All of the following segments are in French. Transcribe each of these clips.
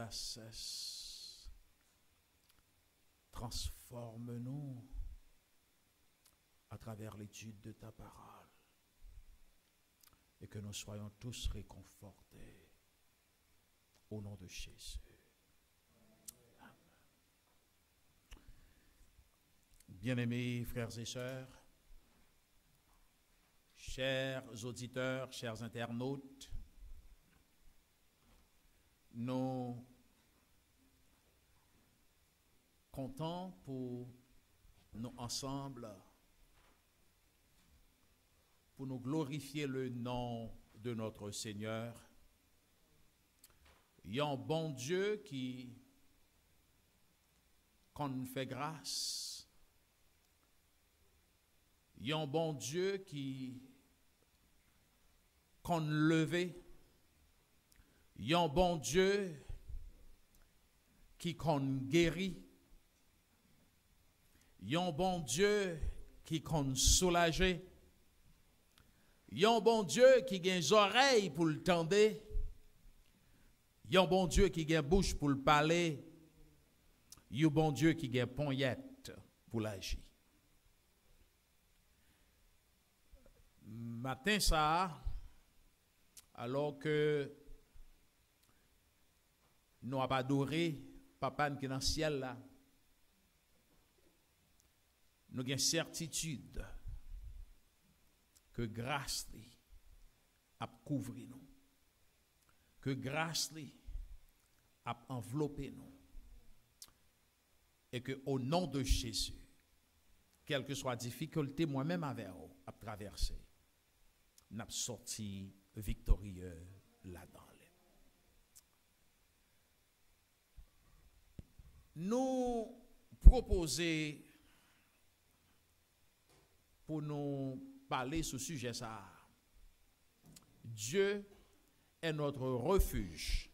ta cesse. Transforme-nous à travers l'étude de ta parole et que nous soyons tous réconfortés au nom de Jésus. Amen. Bien-aimés frères et sœurs, chers auditeurs, chers internautes, nous comptons pour nous ensemble pour nous glorifier le nom de notre Seigneur. Il y a un bon Dieu qui, quand nous fait grâce, il y a un bon Dieu qui, quand nous levé, il y a un bon Dieu qui, quand nous guérit, il y a un bon Dieu qui, quand nous soulagé, il y a un bon Dieu qui a des oreilles pour le tendre. Il y a un bon Dieu qui a une bouche pour le parler. Il y a un bon Dieu qui a une poignette pour l'agir. Matin ça, alors que nous avons adoré Papa qui est dans le ciel là, nous avons une certitude que grâce a couvert nous, que grâce a enveloppé nous, et que au nom de Jésus, quelle que soit la difficulté, moi-même avec vous, à traverser, nous avons sorti victorieux là-dedans. Nous proposons pour nous parler ce sujet ça. Dieu est notre refuge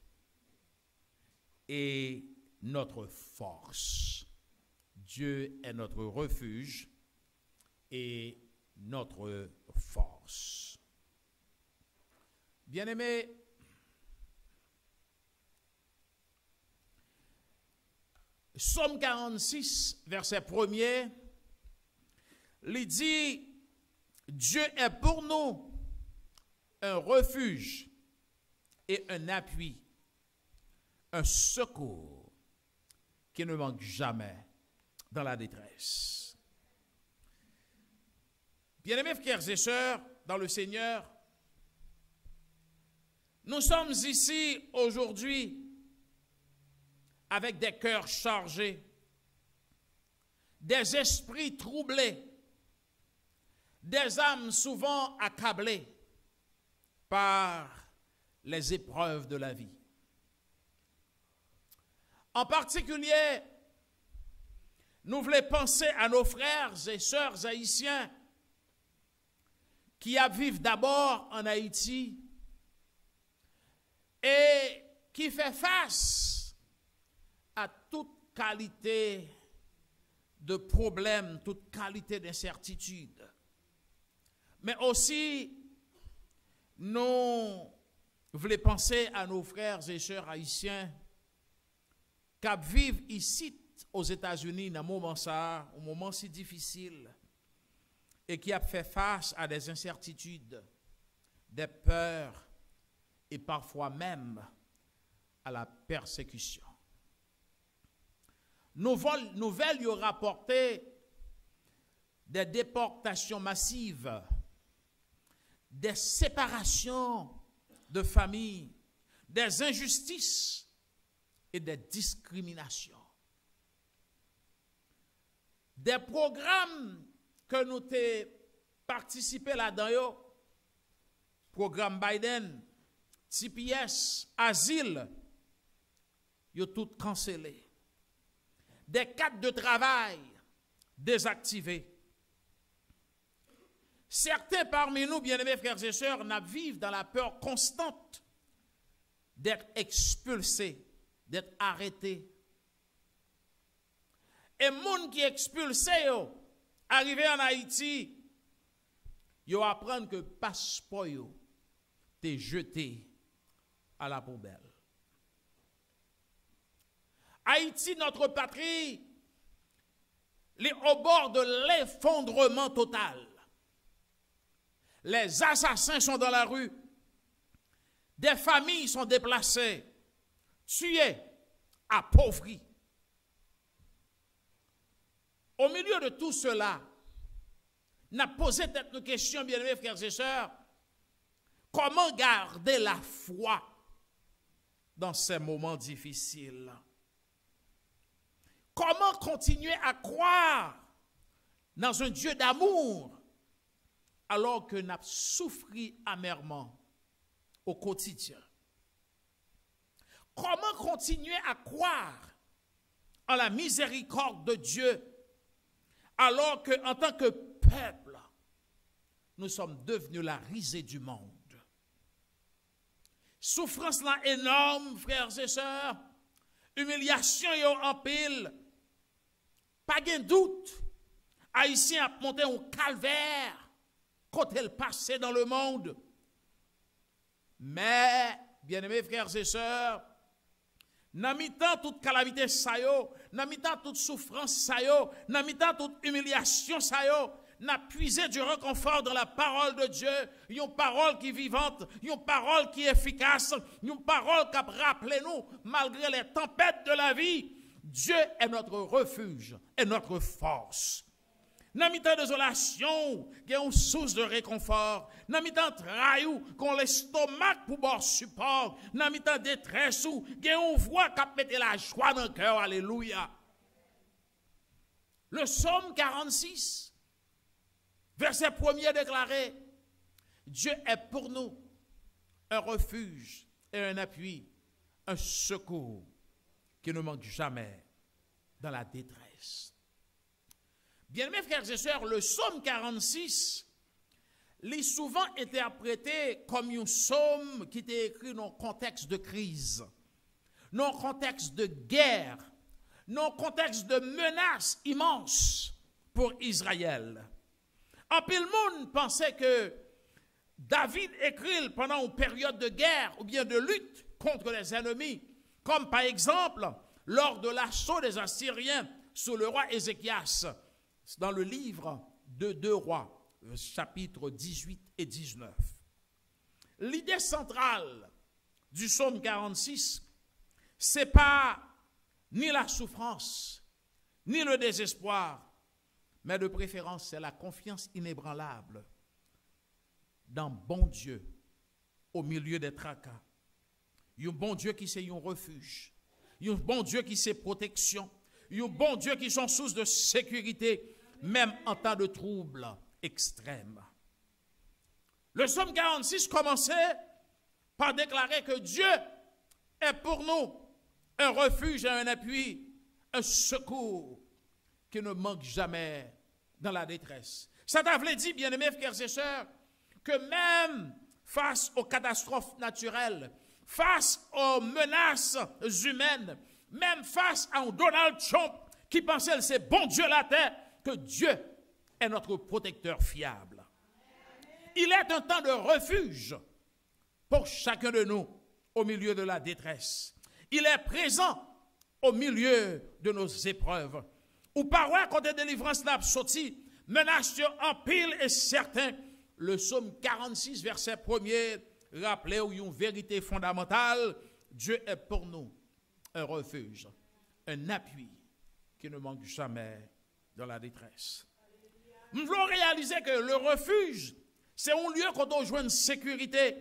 et notre force. Dieu est notre refuge et notre force. Bien-aimés, Psaume 46, verset 1er, il dit, Dieu est pour nous un refuge et un appui, un secours qui ne manque jamais dans la détresse. Bien-aimés frères et sœurs, dans le Seigneur, nous sommes ici aujourd'hui avec des cœurs chargés, des esprits troublés, des âmes souvent accablées par les épreuves de la vie. En particulier, nous voulons penser à nos frères et sœurs haïtiens qui vivent d'abord en Haïti et qui font face à toute qualité de problème, toute qualité d'incertitude. Mais aussi, nous voulons penser à nos frères et sœurs haïtiens qui vivent ici aux États-Unis dans un moment si difficile et qui a fait face à des incertitudes, des peurs et parfois même à la persécution. Nouvelles y ont rapporté des déportations massives, des séparations de familles, des injustices et des discriminations. Des programmes que nous avons participé là-dedans, programme Biden, TPS, asile, ils ont tout cancellé. Des cadres de travail désactivés. Certains parmi nous, bien-aimés frères et sœurs, vivent dans la peur constante d'être expulsés, d'être arrêtés. Et les gens qui sont expulsés, arrivés en Haïti, ils apprennent que le passeport est jeté à la poubelle. Haïti, notre patrie, est au bord de l'effondrement total. Les assassins sont dans la rue. Des familles sont déplacées, tuées, appauvries. Au milieu de tout cela, on a posé cette question, bien-aimés frères et sœurs, comment garder la foi dans ces moments difficiles? Comment continuer à croire dans un Dieu d'amour alors que nous avons souffert amèrement au quotidien? Comment continuer à croire en la miséricorde de Dieu alors qu'en tant que peuple, nous sommes devenus la risée du monde? Souffrance là énorme, frères et sœurs, humiliation en pile, pas de doute, Haïtien a monté un calvaire quand elle passait dans le monde. Mais, bien-aimés frères et sœurs, dans mi-temps toute calamité ça yo, dans mi-temps toute souffrance ça yo, dans mi-temps toute humiliation ça yo, n'a puisé du réconfort dans la parole de Dieu, une parole qui est vivante, une parole qui est efficace, une parole qui rappelle nous, malgré les tempêtes de la vie, Dieu est notre refuge et notre force. Dans mi-temps de désolation, il y a une source de réconfort. Dans mi-temps de traïou, qu'on l'estomac pour bord support. Dans mi-temps de détresse, il y a une voix qui met la joie dans le cœur. Alléluia. Le psaume 46, verset 1er déclaré, Dieu est pour nous un refuge et un appui, un secours qui ne manque jamais dans la détresse. Bien-aimés frères et sœurs, le psaume 46 est souvent interprété comme un psaume qui était écrit dans un contexte de crise, dans un contexte de guerre, dans un contexte de menace immense pour Israël. En pile monde pensait que David écrit pendant une période de guerre ou bien de lutte contre les ennemis, comme par exemple lors de l'assaut des Assyriens sur le roi Ézéchias, dans le livre de 2 Rois, chapitres 18 et 19. L'idée centrale du psaume 46, ce n'est pas ni la souffrance, ni le désespoir, mais de préférence, c'est la confiance inébranlable dans bon Dieu au milieu des tracas. Un bon Dieu qui c'est un refuge, un bon Dieu qui c'est protection, un bon Dieu qui sont source de sécurité, même en temps de troubles extrêmes. Le psaume 46 commençait par déclarer que Dieu est pour nous un refuge et un appui, un secours qui ne manque jamais dans la détresse. Ça t'a dit, bien-aimés frères et sœurs, que même face aux catastrophes naturelles, face aux menaces humaines, même face à un Donald Trump qui pensait que c'est bon Dieu la terre, que Dieu est notre protecteur fiable. Il est un temps de refuge pour chacun de nous au milieu de la détresse. Il est présent au milieu de nos épreuves. Ou parois contre délivrance n'a sorti, menace en pile et certain. Le psaume 46, verset 1er, rappelait une vérité fondamentale. Dieu est pour nous un refuge, un appui qui ne manque jamais dans la détresse. Nous voulons réaliser que le refuge, c'est un lieu qu'on doit jouer une sécurité,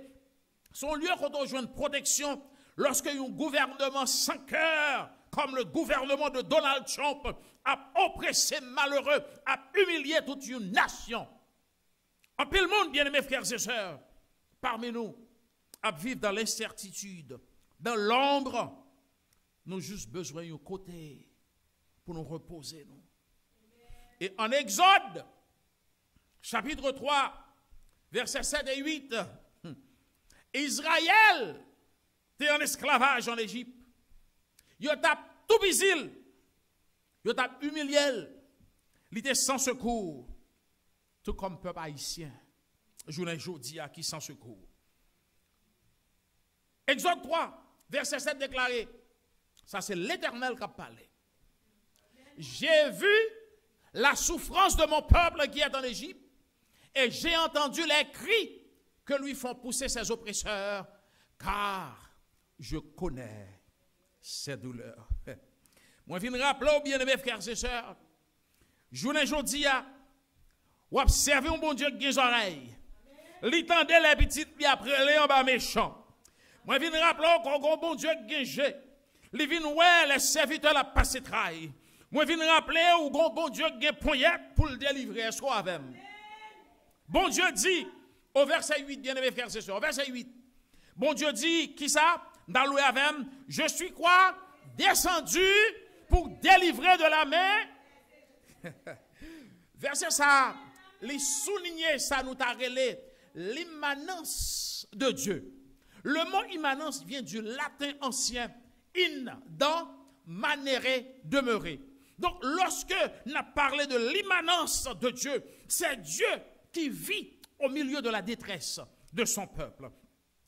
c'est un lieu qu'on doit jouer une protection lorsque un gouvernement sans cœur, comme le gouvernement de Donald Trump, a oppressé malheureux, a humilié toute une nation. En pile monde, bien-aimés frères et sœurs, parmi nous, à vivre dans l'incertitude, dans l'ombre, nous avons juste besoin d'un côté pour nous reposer. Nous. Et en Exode, chapitre 3, versets 7 et 8, Israël était en esclavage en Égypte. Il a tout bisil, il a humilié, il était sans secours, tout comme peuple haïtien, journée jeudi qui sans secours. Exode 3, verset 7 déclaré, Ça, c'est l'Éternel qui a parlé. J'ai vu la souffrance de mon peuple qui est en Égypte et j'ai entendu les cris que lui font pousser ses oppresseurs, car je connais ses douleurs. Moi, je viens de rappeler, bien-aimés frères et sœurs, journée aujourd'hui, ou observer un bon Dieu qui a des oreilles. L'entendez les petites, puis après les en bas méchants. Moi, je viens de rappeler qu'on bon Dieu qui a des les vins ouais, les serviteurs la passé trahi. Moi, je viens de rappeler ou bon Dieu qui a poignette pour le délivrer. Est-ce qu'on avait? Bon Dieu dit, au verset 8, bien-aimés frères et sœurs, au verset 8, bon Dieu dit, qui ça? Dans Louis Avem, je suis quoi? Descendu pour délivrer de la main. Verset ça, les souligner, ça nous t'a relé l'immanence de Dieu. Le mot immanence vient du latin ancien, in, dans, manéré, demeurer. Donc, lorsque nous avons parlé de l'immanence de Dieu, c'est Dieu qui vit au milieu de la détresse de son peuple.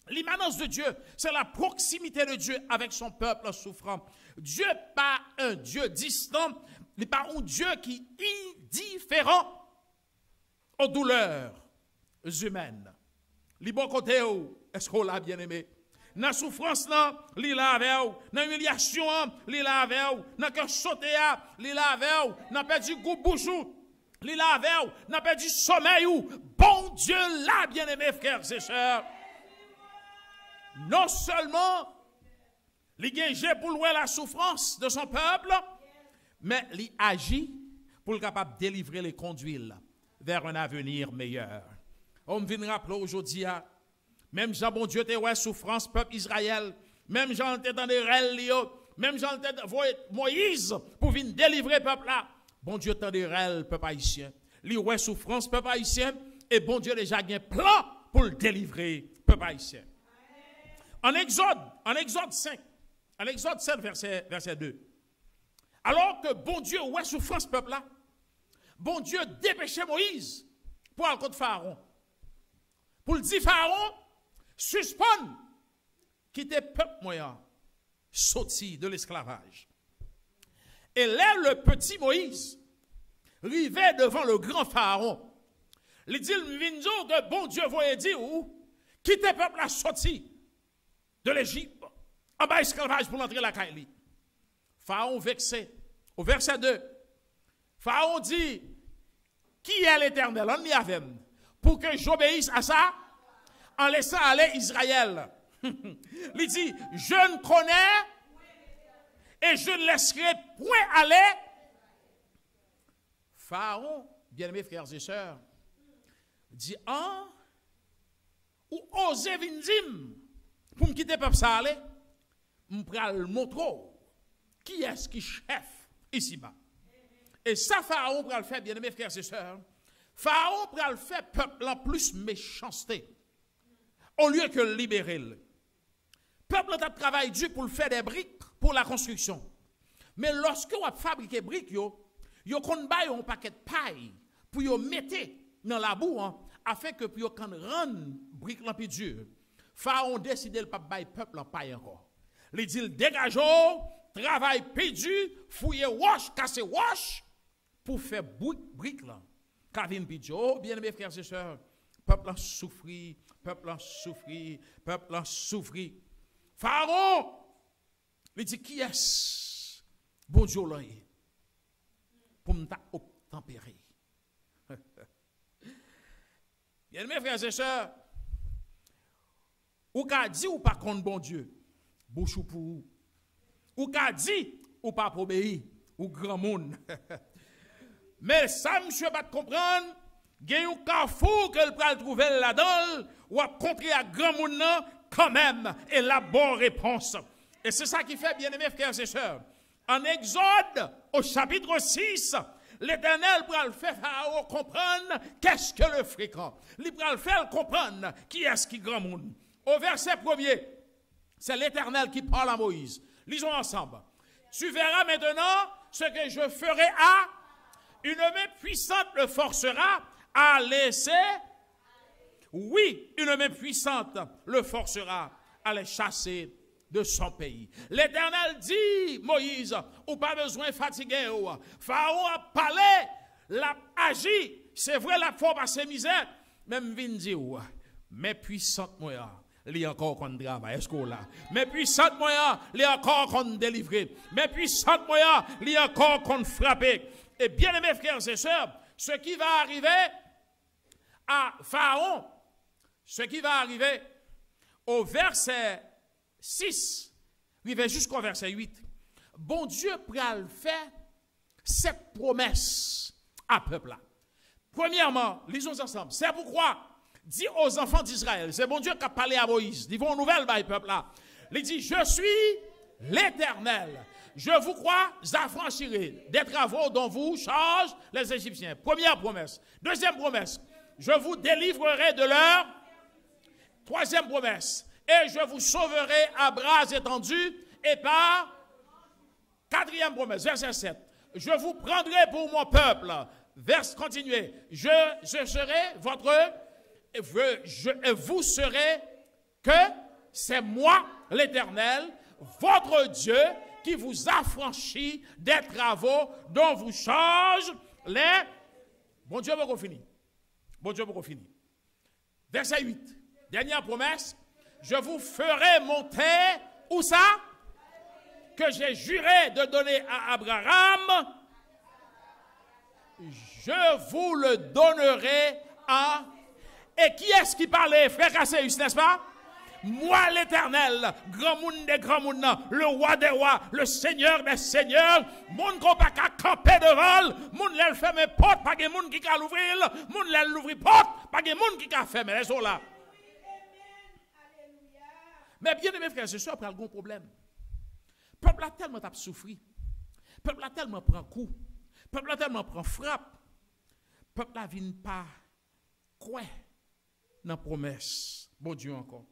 L'immanence de Dieu, c'est la proximité de Dieu avec son peuple souffrant. Dieu n'est pas un Dieu distant, mais pas un Dieu qui est indifférent aux douleurs humaines. Les bons côtés, est-ce qu'on l'a bien aimé? Dans la souffrance, li la avec dans l'humiliation, li la avec dans que sauté, li la avec dans perdu goût bouchou, li la avec dans perdu sommeil ou bon Dieu là bien aimé frères et sœurs. Non seulement li gagé pour louer la souffrance de son peuple, mais il agit pour le capable de délivrer les conduire vers un avenir meilleur. On vient rappeler aujourd'hui même Jean bon Dieu te ouais souffrance peuple Israël, même Jean était dans des rêves, même Jean était Moïse pour venir délivrer peuple là. Bon Dieu t'en des rêves peuple haïtien. Li ouais souffrance peuple haïtien et bon Dieu déjà a un plan pour le délivrer peuple haïtien. En Exode 5, en Exode 7 verset 2. Alors que bon Dieu ouais souffrance peuple là. Bon Dieu dépêchait Moïse pour aller contre Pharaon. Pour le dire Pharaon suspend quitter peuple moyen sorti de l'esclavage. Et là le petit Moïse arrivait devant le grand Pharaon. Il dit que bon Dieu voyait dire où quitter peuple la sorti de l'Égypte en bas esclavage pour entrer la Kaili. Pharaon vexé au verset 2. Pharaon dit qui est l'Éternel on y avait pour que j'obéisse à ça en laissant aller Israël. Il dit, je ne connais et je ne laisserai point aller. Pharaon, bien-aimés frères et sœurs, dit, ou osez venir pour me quitter peuple ça aller, me pral montrer qui est-ce qui chef ici-bas. Et ça, Pharaon pral faire, bien-aimés frères et sœurs, Pharaon pral faire peuple en plus méchanceté. Au lieu que libérer le peuple a travaillé dur pour faire des briques pour la construction. Mais lorsque vous fabriquez des briques, vous avez un paquet de paille pour vous mettre dans la boue afin que vous rendre briques la plus dure. Pharaon décide de ne pas bailler peuple en paille encore. Il dit dégageons, travail pédu, fouiller wash, casser wash pour faire briques là. Kavin Pidjo, bien aimés frères et sœurs, peuple a souffri. Peuple a souffri, peuple a souffri. Pharaon, il dit qui est-ce? Bon Dieu là, pour me tempérer. Bien mes frères et sœurs, ou qu'a dit ou pas contre bon Dieu, bouche pour vous. Ou qu'a dit ou pas pour obéir, ou grand monde. Mais ça, monsieur, va comprendre. Il y a un carrefour que le trouver là-dedans, ou à contrer à grand monde quand même, et la bonne réponse. Et c'est ça qui fait, bien aimés frères et sœurs. En Exode, au chapitre 6, l'Éternel pourra le faire Pharaon comprendre qu'est-ce que le fréquent. Il pourra le faire comprendre qui est-ce qui grand monde. Au verset 1er, c'est l'Éternel qui parle à Moïse. Lisons ensemble. Tu verras maintenant ce que je ferai à une main puissante le forcera à laisser, oui, une main puissante le forcera à les chasser de son pays. L'Éternel dit, Moïse, ou pas besoin de fatiguer. Pharaon a parlé, l'a agi. C'est vrai, la fois passer misère. Même vin dire, mais puissante moi, il y a encore qu'on travaille. Est-ce qu'on là? Mais puissante moi, il y a encore qu'on délivre. Mais puissante moi, il y a encore qu'on frappe. Et bien aimés frères et sœurs, ce qui va arriver à Pharaon, ce qui va arriver au verset 6, arriver jusqu'au verset 8, bon Dieu pral faire cette promesse à peuple là. Premièrement, lisons ensemble. C'est pourquoi, dit aux enfants d'Israël, c'est bon Dieu qui a parlé à Moïse, ils vont nouvelle par le peuple là. Il dit, je suis l'Éternel. Je vous crois, j'affranchirai des travaux dont vous chargent les Égyptiens. Première promesse. Deuxième promesse, je vous délivrerai de leur. Troisième promesse, et je vous sauverai à bras étendus et par. Quatrième promesse, verset 7. Je vous prendrai pour mon peuple. Verset continué. Je serai votre. Vous serez que c'est moi, l'Éternel, votre Dieu, qui vous affranchit des travaux dont vous charge les. Bon Dieu, vous finir. Bon Dieu, vous finir. Verset 8. Dernière promesse. Je vous ferai monter. Où ça? Que j'ai juré de donner à Abraham. Je vous le donnerai à. Et qui est-ce qui parlait, frère Casséus, n'est-ce pas? Moi, l'Éternel, grand monde des grands mondes, le roi des rois, le seigneur des seigneurs, monde qu'on pas qu'à camper devant, monde l'elle ferme porte, pas de monde qui a l'ouvrir, monde l'elle l'ouvrir porte, pas de monde qui a fermé les eaux là. Mais bien aimé frères et sœurs, il y a un problème. Le peuple a tellement souffert, le peuple a tellement pris coup, le peuple a tellement pris frappe, le peuple a venu pas quoi dans la promesse, bon Dieu encore.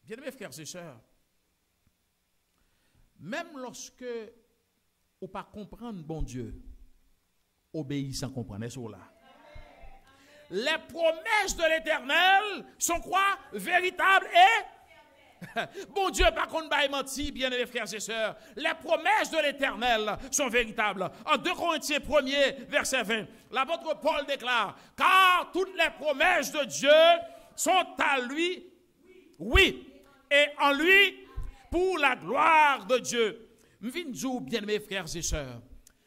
Bien aimés frères et sœurs, même lorsque vous ne pas comprendre bon Dieu, obéissez sans comprendre cela. Les promesses de l'Éternel sont quoi? Véritables et bon Dieu, par contre, pas menti, bien aimés frères et sœurs. Les promesses de l'Éternel sont véritables. En 2 Corinthiens 1er, verset 20, l'apôtre Paul déclare, car toutes les promesses de Dieu sont à lui, oui, et en lui, pour la gloire de Dieu. M'vinzou, bien aimés frères et sœurs,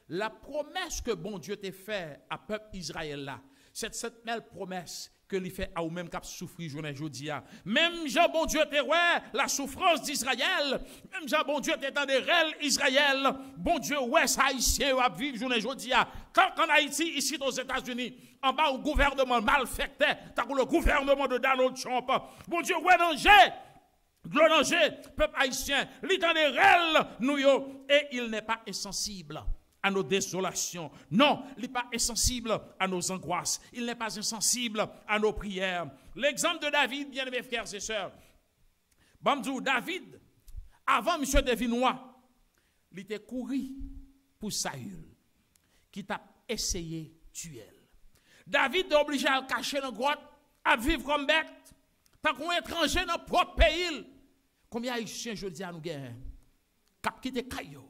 la promesse que bon Dieu t'a fait à peuple Israël là, c'est cette belle promesse que lui fait à vous-même qui a souffert journée aujourd'hui. Même Jean bon Dieu t'a ouais la souffrance d'Israël, même Jean bon Dieu t'a dans des réels Israël, bon Dieu ouais ça haïtien va vivre journée aujourd'hui. Quand en Haïti ici aux États-Unis, en bas au gouvernement mal fait, t'as le gouvernement de Donald Trump. Bon Dieu ouais danger, peuple haïtien, il dans des réels nous et il n'est pas insensible à nos désolations. Non, il n'est pas insensible à nos angoisses. Il n'est pas insensible à nos prières. L'exemple de David, bien aimés frères et sœurs. Bamdou, David, avant M. Devinois, il était couru pour Saül, qui t'a essayé de tuer. David est obligé à le cacher dans la grotte, à vivre comme bête, tant qu'on est étranger dans le propre pays. Combien d'Haïtiens, je dis à nous, cap quitter Caillou,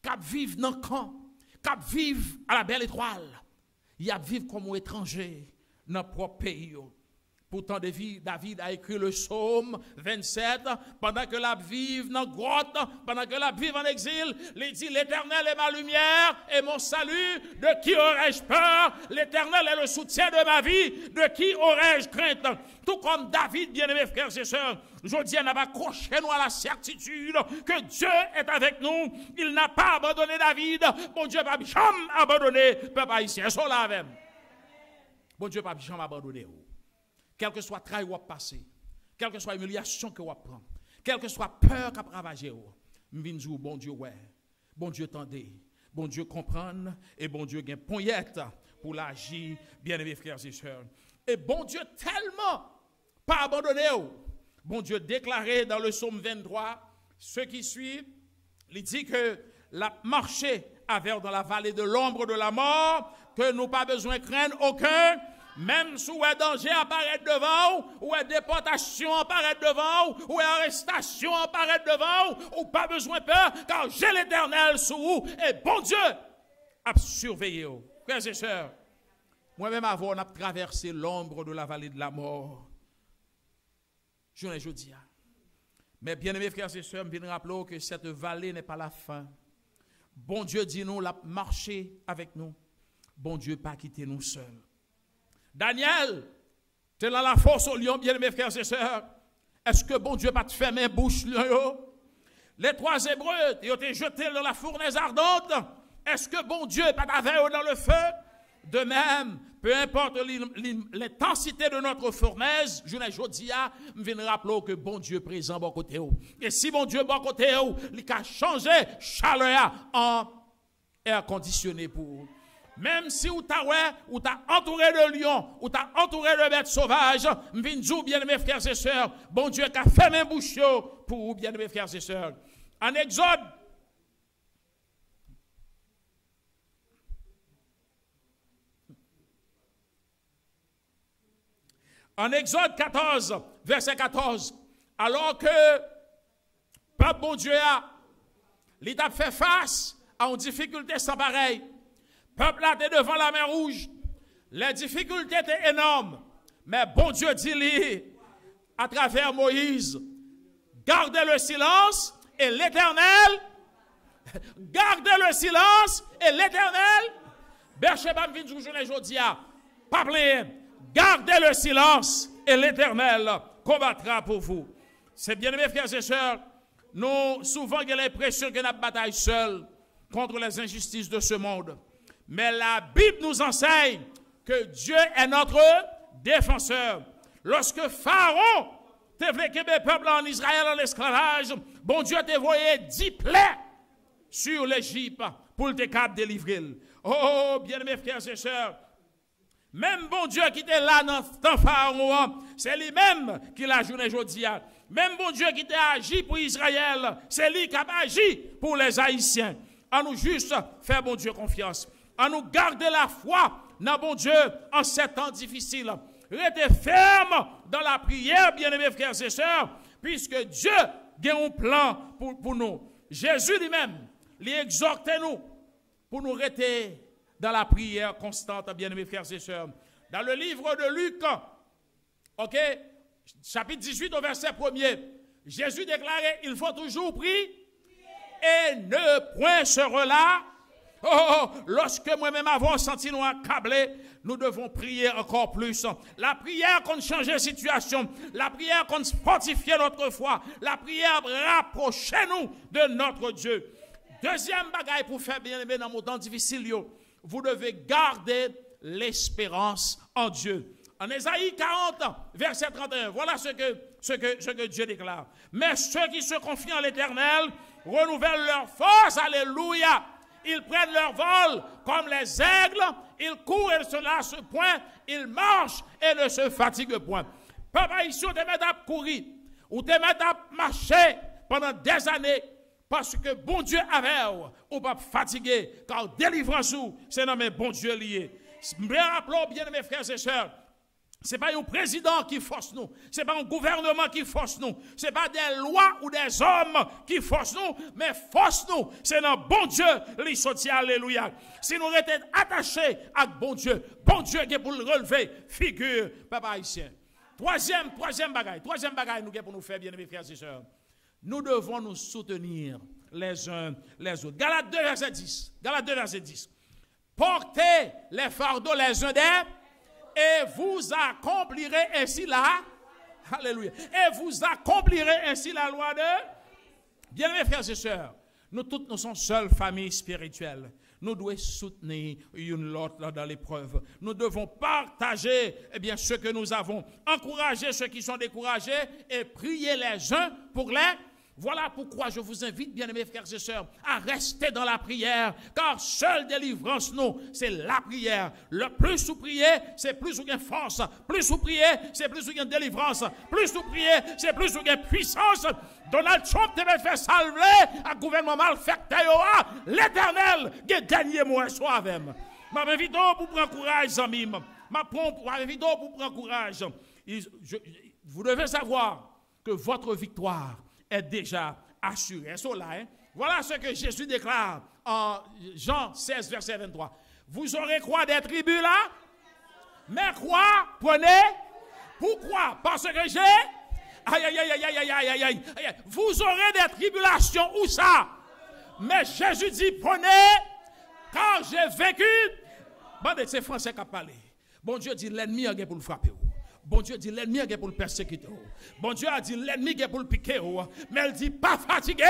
cap vivre dans le camp, cap vivre à la belle étoile, il a vivre comme un étranger dans le propre pays. Pourtant, David a écrit le psaume 27, pendant que la vive dans la grotte, pendant que la vive en exil, il dit, l'Éternel est ma lumière et mon salut, de qui aurais-je peur? L'Éternel est le soutien de ma vie, de qui aurais-je crainte? Tout comme David, bien-aimés frères et sœurs, je dis, n'a pas accroché nous à la certitude que Dieu est avec nous. Il n'a pas abandonné David. Bon Dieu n'a pas jamais abandonné peuple haïtien. C'est là même. Bon Dieu n'a pas jamais abandonné. Quel que soit le travail que vous passez, quelle que soit l'humiliation que vous prenez, quelle que soit la peur que vous ravagez, bon Dieu, ouais, bon Dieu, tendez, bon Dieu, comprendre, et bon Dieu, gagne poignette pour l'agir, bien-aimés frères et sœurs. Et bon Dieu, tellement pas abandonné, bon Dieu, déclaré dans le psaume 23, ce qui suit, il dit que la marché avec dans la vallée de l'ombre de la mort, que nous pas besoin de craindre aucun Même si un danger apparaît devant vous, ou une déportation apparaît devant vous, ou une arrestation apparaît devant vous, ou pas besoin de peur, car j'ai l'Éternel sous vous, et bon Dieu a surveillé vous. Frères et sœurs, moi-même avant, on a traversé l'ombre de la vallée de la mort. Je ne dis pas. Mais bien aimés frères et sœurs, je viens rappeler que cette vallée n'est pas la fin. Bon Dieu dit nous, l'a marché avec nous. Bon Dieu pas quitté nous seuls. Daniel, tu es dans la force au lion, bien aimés frères et sœurs. Est-ce que bon Dieu pas te fermer la bouche, lion? Les 3 Hébreux, ils ont été jetés dans la fournaise ardente. Est-ce que bon Dieu pas t'avait dans le feu? De même, peu importe l'intensité de notre fournaise, je ne dis pas, je viens rappeler que bon Dieu est présent bon côté. Et si bon Dieu est bon côté, il a changé chaleur en air conditionné pour vous. Même si vous t'as entouré de lions, ou t'as entouré de bêtes sauvages, je viens dire, bien mes frères et sœurs, bon Dieu a fait mes bouches pour vous, bien mes frères et sœurs. En Exode, en Exode 14, verset 14, alors que peuple bon Dieu il a fait face à une difficulté sans pareil. Peuple là était devant la mer Rouge. Les difficultés étaient énormes. Mais bon Dieu dit à travers Moïse, gardez le silence et l'Éternel, gardez le silence et l'Éternel, Bercheba vient aujourd'hui, pas plein. Gardez le silence et l'Éternel combattra pour vous. C'est bien aimé frères et sœurs, nous souvent avons l'impression que notre bataille seule contre les injustices de ce monde. Mais la Bible nous enseigne que Dieu est notre défenseur. Lorsque Pharaon t'a voulu que le peuple en Israël en esclavage, bon Dieu t'a envoyé 10 plaies sur l'Égypte pour te délivrer. Oh, bien aimé frères et sœurs, même bon Dieu qui était là dans Pharaon, c'est lui-même qui l'a joué aujourd'hui. Même bon Dieu qui a agi pour Israël, c'est lui qui a agi pour les Haïtiens. À nous juste faire bon Dieu confiance. À nous garder la foi dans bon Dieu en ces temps difficiles. Restez ferme dans la prière, bien-aimés frères et sœurs, puisque Dieu a un plan pour nous. Jésus lui-même, lui exhorte nous pour nous rester dans la prière constante, bien-aimés frères et sœurs. Dans le livre de Luc, chapitre 18 au verset 1er, Jésus déclarait, il faut toujours prier et ne point se relâcher. Lorsque moi-même avons senti nous accablés, nous devons prier encore plus. La prière qu'on change la situation, la prière qu'on fortifie notre foi, la prière rapproche nous de notre Dieu. Deuxième bagaille pour faire bien aimer dans mon temps difficile, vous devez garder l'espérance en Dieu. En Ésaïe 40, verset 31, voilà ce que Dieu déclare. Mais ceux qui se confient en l'Éternel renouvellent leur force, alléluia. Ils prennent leur vol comme les aigles, ils courent et ne se lassent point, ils marchent et ne se fatiguent point. Papa, ici, on te met à courir, ou te met à marcher pendant des années, parce que bon Dieu avait, ou pas fatigué, car délivrance, c'est dans mes bon Dieu lié. Mais rappelons bien mes frères et sœurs, ce n'est pas un président qui force nous. Ce n'est pas un gouvernement qui force nous. Ce n'est pas des lois ou des hommes qui forcent nous, mais force nous. C'est dans bon Dieu, les sortir, alléluia. Si nous restons attachés à bon Dieu qui est pour le relever, figure, papa haïtien. Troisième bagaille nous pour nous faire bien, mes frères et sœurs. Nous devons nous soutenir les uns les autres. Galates 2, verset 10. Portez les fardeaux les uns des et vous accomplirez ainsi alléluia. Et vous accomplirez ainsi la loi de. Bien mes frères et sœurs, nous toutes nous sommes seules familles spirituelles. Nous devons soutenir une l'autre dans l'épreuve. Nous devons partager ce que nous avons, encourager ceux qui sont découragés et prier les uns pour les. Voilà pourquoi je vous invite, bien-aimés frères et sœurs, à rester dans la prière, car seule délivrance, nous, c'est la prière. Le plus vous priez, c'est plus vous gagnez force. Plus vous priez, c'est plus vous gagnez délivrance. Plus vous priez, c'est plus vous gagnez puissance. Donald Trump devait faire salver un gouvernement malfecteur. L'Éternel, qui dernier mot soit avec. Je m'invite pour prendre courage, amis. ma pompe vidéo pour prendre courage. Vous devez savoir que votre victoire est déjà assurée. Voilà ce que Jésus déclare en Jean 16, verset 23. Vous aurez quoi des tribus là? Mais quoi? Prenez. Pourquoi? Parce que j'ai. Aïe, aïe, aïe, aïe, aïe, aïe, aïe, aïe. Vous aurez des tribulations. Où ça? Mais Jésus dit, prenez, car j'ai vécu. Bon, c'est français qui a parlé. Bon Dieu dit, l'ennemi a pour le frapper. Bon Dieu dit, l'ennemi a pour le persécuter. Bon Dieu a dit, l'ennemi a pour le piquer. Mais elle dit, pas fatigué.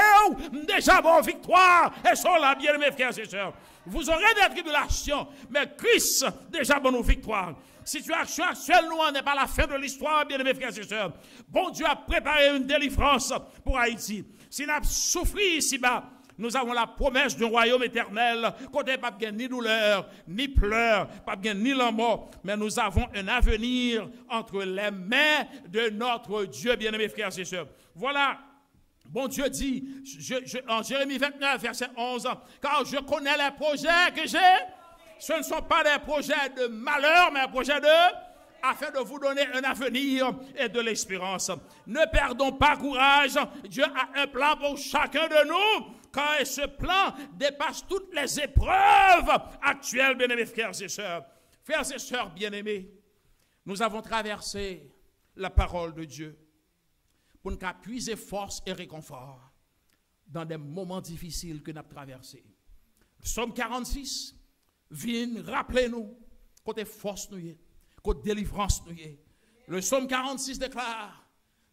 Déjà bon victoire. Et sont là, bien mes frères et sœurs. Vous aurez des tribulations. Mais Christ, déjà bon victoire. Situation actuelle, nous, n'est pas la fin de l'histoire, bien mes frères et sœurs. Bon Dieu a préparé une délivrance pour Haïti. S'il a souffert ici-bas, nous avons la promesse d'un royaume éternel, côté pas de ni douleur, ni pleurs, pas de ni la mort, mais nous avons un avenir entre les mains de notre Dieu, bien-aimés frères et sœurs. Voilà, bon Dieu dit, en Jérémie 29, verset 11, car je connais les projets que j'ai, ce ne sont pas des projets de malheur, mais des projets afin de vous donner un avenir et de l'espérance. Ne perdons pas courage, Dieu a un plan pour chacun de nous, car ce plan dépasse toutes les épreuves actuelles, bien-aimés frères et sœurs. Frères et sœurs bien-aimés, nous avons traversé la parole de Dieu pour nous puiser force et réconfort dans des moments difficiles que nous avons traversés. Psaume 46 vient rappeler nous côté force nous est, côté délivrance nous est. Le psaume 46 déclare,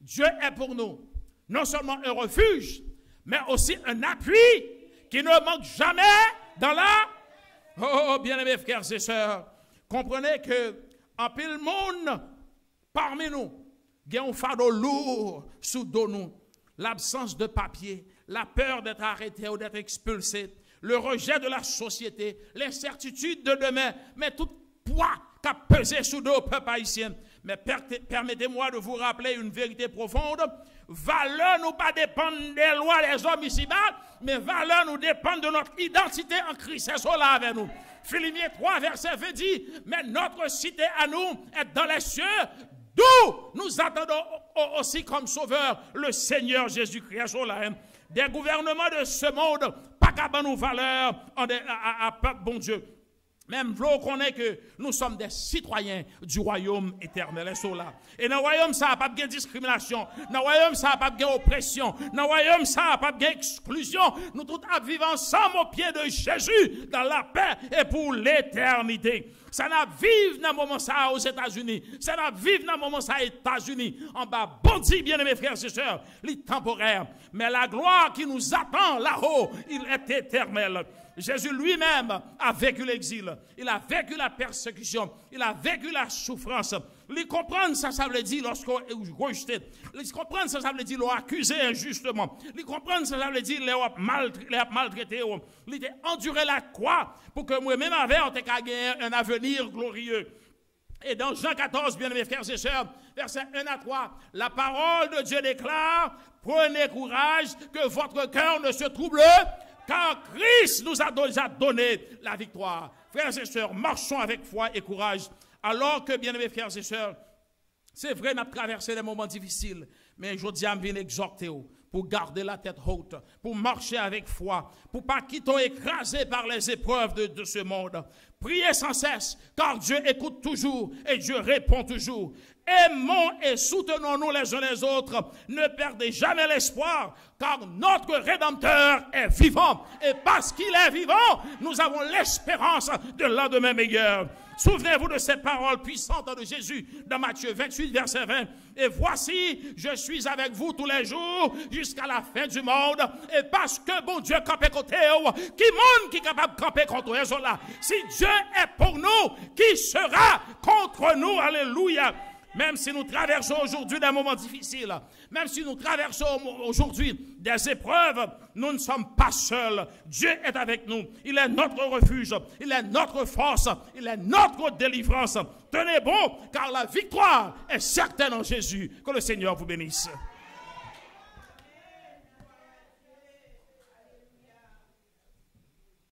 Dieu est pour nous non seulement un refuge, mais aussi un appui qui ne manque jamais dans la... Oh, bien-aimés frères et sœurs, comprenez que en pile monde parmi nous, il y a un fardeau lourd sous dos nous, l'absence de papier, la peur d'être arrêté ou d'être expulsé, le rejet de la société, l'incertitude de demain, mais tout poids qui a pesé sous dos au peuple haïtien. Mais permettez-moi de vous rappeler une vérité profonde. Valeur nous pas dépendre des lois des hommes ici-bas, mais valeur nous dépend de notre identité en Christ. C'est ça là avec nous. Philippiens 3, verset 20 dit, mais notre cité à nous est dans les cieux, d'où nous attendons aussi comme sauveur le Seigneur Jésus-Christ. C'est ça là. Des gouvernements de ce monde, pas qu'à nous valeur à peuple bon Dieu. Même vous connaissez que nous sommes des citoyens du royaume éternel. Et dans le royaume, ça n'a pas de discrimination. Dans le royaume, ça n'a pas de oppression. Dans le royaume, ça n'a pas d'exclusion. Nous tous vivons ensemble au pied de Jésus dans la paix et pour l'éternité. Ça n'a vivre dans le moment ça aux États-Unis. Ça n'a vivre dans le moment ça aux États-Unis. En bas, bon Dieu, bien mes frères et sœurs, les temporaires. Mais la gloire qui nous attend là-haut, il est éternel. Jésus lui-même a vécu l'exil, il a vécu la persécution, il a vécu la souffrance. Il comprend ça, ça veut dire lorsqu'on est rejeté. Il comprend ça, ça veut dire l'accusé injustement. Il comprend ça, ça veut dire les maltraité. Il a enduré la croix pour que moi-même avec on ait gagné un avenir glorieux. Et dans Jean 14, bien mes frères et sœurs, versets 1 à 3, la parole de Dieu déclare, prenez courage que votre cœur ne se trouble car Christ nous a déjà donné la victoire. Frères et sœurs, marchons avec foi et courage. Alors que, bien-aimés frères et sœurs, c'est vrai, nous avons traversé des moments difficiles, mais je dis à venir exhorter pour garder la tête haute, pour marcher avec foi, pour ne pas quitter écrasé par les épreuves de ce monde. Priez sans cesse, car Dieu écoute toujours et Dieu répond toujours. Aimons et soutenons-nous les uns les autres. Ne perdez jamais l'espoir, car notre Rédempteur est vivant. Et parce qu'il est vivant, nous avons l'espérance de lendemain meilleur. Souvenez-vous de ces paroles puissantes de Jésus dans Matthieu 28, verset 20. Et voici, je suis avec vous tous les jours jusqu'à la fin du monde. Et parce que bon Dieu campe côté, qui monde qui est capable de camper contre eux là? Si Dieu est pour nous, qui sera contre nous? Alléluia. Même si nous traversons aujourd'hui des moments difficiles, même si nous traversons aujourd'hui des épreuves, nous ne sommes pas seuls. Dieu est avec nous. Il est notre refuge. Il est notre force. Il est notre délivrance. Tenez bon, car la victoire est certaine en Jésus. Que le Seigneur vous bénisse.